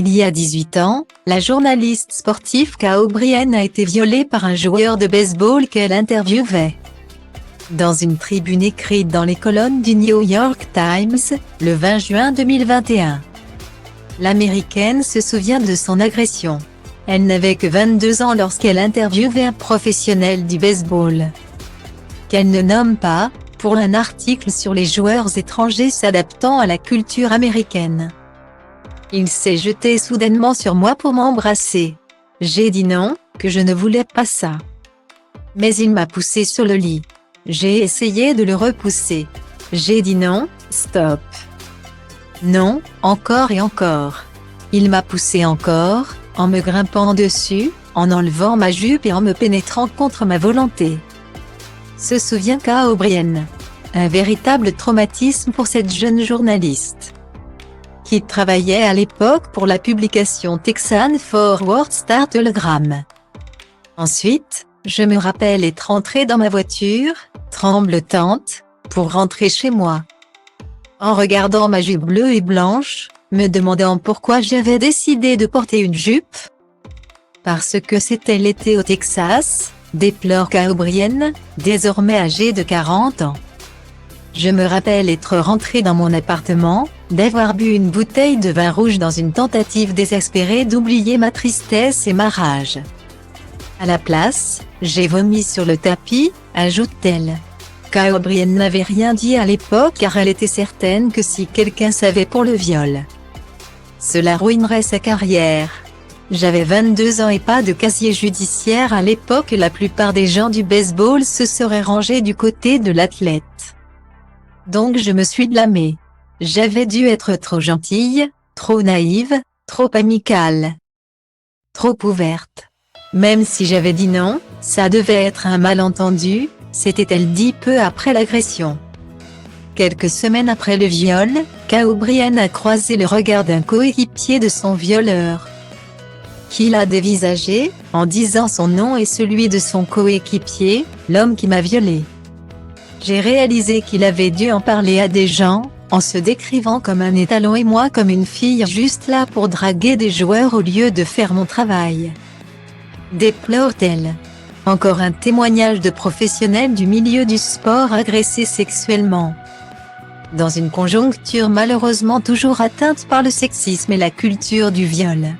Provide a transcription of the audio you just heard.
Il y a 18 ans, la journaliste sportive Kay O'Brien a été violée par un joueur de baseball qu'elle interviewait. Dans une tribune écrite dans les colonnes du New York Times, le 20 juin 2021. L'Américaine se souvient de son agression. Elle n'avait que 22 ans lorsqu'elle interviewait un professionnel du baseball, qu'elle ne nomme pas, pour un article sur les joueurs étrangers s'adaptant à la culture américaine. Il s'est jeté soudainement sur moi pour m'embrasser. J'ai dit non, que je ne voulais pas ça. Mais il m'a poussé sur le lit. J'ai essayé de le repousser. J'ai dit non, stop. Non, encore et encore. Il m'a poussé encore, en me grimpant dessus, en enlevant ma jupe et en me pénétrant contre ma volonté. Se souvient Kay O'Brien. Un véritable traumatisme pour cette jeune journaliste, qui travaillait à l'époque pour la publication Texan Forward Star Telegram. Ensuite, je me rappelle être entrée dans ma voiture, tremblotante, pour rentrer chez moi. En regardant ma jupe bleue et blanche, me demandant pourquoi j'avais décidé de porter une jupe. Parce que c'était l'été au Texas, déplore Kay O'Brien, désormais âgée de 40 ans. Je me rappelle être rentrée dans mon appartement, d'avoir bu une bouteille de vin rouge dans une tentative désespérée d'oublier ma tristesse et ma rage. À la place, j'ai vomi sur le tapis, ajoute-t-elle. Kay O'Brien n'avait rien dit à l'époque car elle était certaine que si quelqu'un savait pour le viol, cela ruinerait sa carrière. J'avais 22 ans et pas de casier judiciaire à l'époque. La plupart des gens du baseball se seraient rangés du côté de l'athlète. Donc je me suis blâmée. J'avais dû être trop gentille, trop naïve, trop amicale, trop ouverte. Même si j'avais dit non, ça devait être un malentendu, s'était-elle dit peu après l'agression. Quelques semaines après le viol, Kay O'Brien a croisé le regard d'un coéquipier de son violeur, qui l'a dévisagé, en disant son nom et celui de son coéquipier, l'homme qui m'a violée. J'ai réalisé qu'il avait dû en parler à des gens, en se décrivant comme un étalon et moi comme une fille juste là pour draguer des joueurs au lieu de faire mon travail. Déplore-t-elle. Encore un témoignage de professionnels du milieu du sport agressés sexuellement. Dans une conjoncture malheureusement toujours atteinte par le sexisme et la culture du viol.